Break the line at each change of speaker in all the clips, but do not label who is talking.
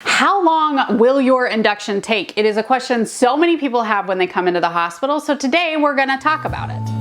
How long will your induction take? It is a question so many people have when they come into the hospital, so today we're going to talk about it.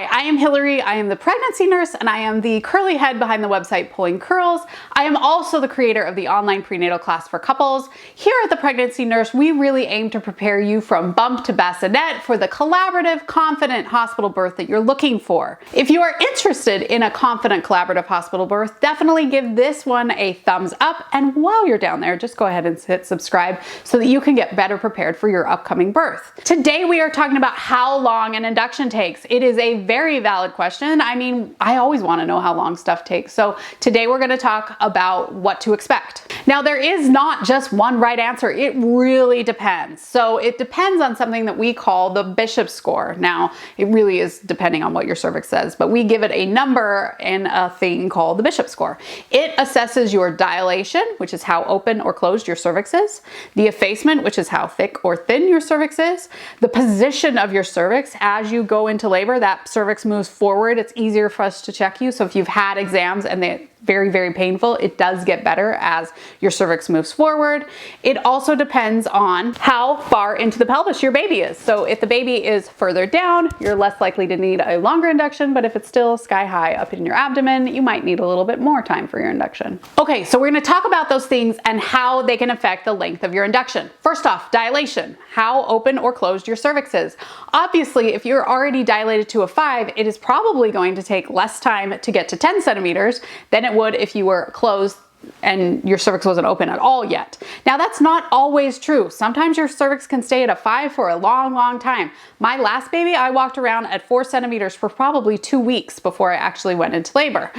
I am Hilary, I am the pregnancy nurse, and I am the curly head behind the website Pulling Curls. I am also the creator of the online prenatal class for couples. Here at the Pregnancy Nurse, we really aim to prepare you from bump to bassinet for the collaborative, confident hospital birth that you're looking for. If you are interested in a confident, collaborative hospital birth, definitely give this one a thumbs up, and while you're down there, just go ahead and hit subscribe so that you can get better prepared for your upcoming birth. Today we are talking about how long an induction takes. It is a very valid question. I mean, I always want to know how long stuff takes. So today we're going to talk about what to expect. Now, there is not just one right answer. It really depends. So it depends on something that we call the Bishop score. Now, it really is depending on what your cervix says, but we give it a number in a thing called the Bishop score. It assesses your dilation, which is how open or closed your cervix is, the effacement, which is how thick or thin your cervix is, the position of your cervix as you go into labor. That cervix moves forward, it's easier for us to check you. So if you've had exams and they're very, very painful, it does get better as your cervix moves forward. It also depends on how far into the pelvis your baby is. So if the baby is further down, you're less likely to need a longer induction, but if it's still sky high up in your abdomen, you might need a little bit more time for your induction. Okay, so we're gonna talk about those things and how they can affect the length of your induction. First off, dilation, how open or closed your cervix is. Obviously, if you're already dilated to a 5, it is probably going to take less time to get to 10 centimeters than it would if you were closed and your cervix wasn't open at all yet. Now, that's not always true. Sometimes your cervix can stay at a 5 for a long, long time. My last baby, I walked around at 4 centimeters for probably 2 weeks before I actually went into labor.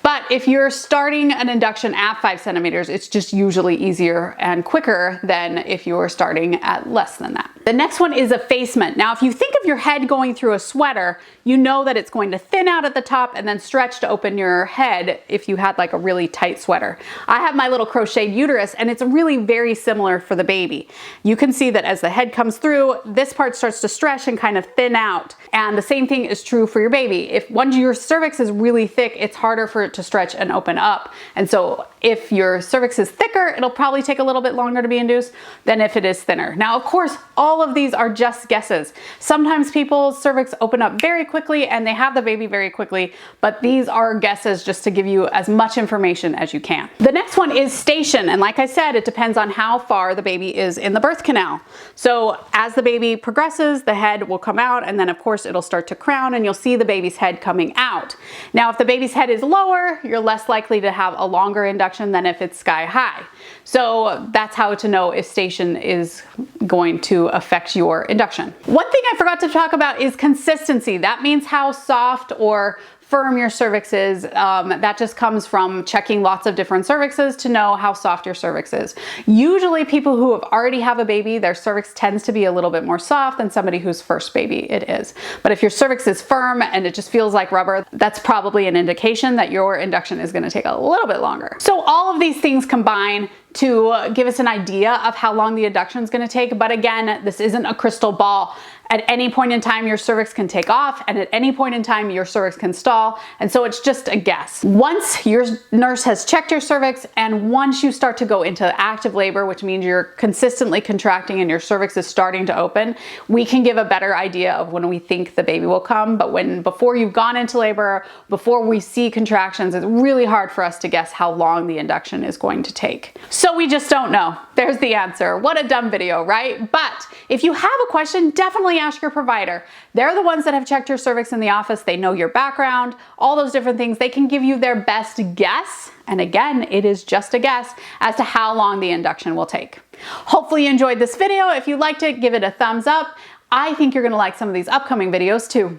But if you're starting an induction at 5 centimeters, it's just usually easier and quicker than if you were starting at less than that. The next one is effacement. Now, if you think of your head going through a sweater, you know that it's going to thin out at the top and then stretch to open your head if you had like a really tight sweater. I have my little crocheted uterus, and it's really very similar for the baby. You can see that as the head comes through, this part starts to stretch and kind of thin out. And the same thing is true for your baby. If once your cervix is really thick, it's harder for it to stretch and open up. And so if your cervix is thicker, it'll probably take a little bit longer to be induced than if it is thinner. Now, of course, all of these are just guesses. Sometimes people's cervix open up very quickly and they have the baby very quickly, but these are guesses just to give you as much information as you can. The next one is station. And like I said, it depends on how far the baby is in the birth canal. So as the baby progresses, the head will come out, and then of course it'll start to crown and you'll see the baby's head coming out. Now, if the baby's head is lower, you're less likely to have a longer induction than if it's sky high. So that's how to know if station is going to affect your induction. One thing I forgot to talk about is consistency. That means how soft or firm your cervix is. That just comes from checking lots of different cervixes to know how soft your cervix is. Usually people who have already have a baby, their cervix tends to be a little bit more soft than somebody whose first baby it is. But if your cervix is firm and it just feels like rubber, that's probably an indication that your induction is going to take a little bit longer. So all of these things combine to give us an idea of how long the induction is going to take. But again, this isn't a crystal ball. At any point in time, your cervix can take off, and at any point in time, your cervix can stall. And so it's just a guess. Once your nurse has checked your cervix, and once you start to go into active labor, which means you're consistently contracting and your cervix is starting to open, we can give a better idea of when we think the baby will come. But before you've gone into labor, before we see contractions, it's really hard for us to guess how long the induction is going to take. So we just don't know. There's the answer. What a dumb video, right? But if you have a question, definitely ask your provider. They're the ones that have checked your cervix in the office. They know your background, all those different things. They can give you their best guess. And again, it is just a guess as to how long the induction will take. Hopefully you enjoyed this video. If you liked it, give it a thumbs up. I think you're going to like some of these upcoming videos too.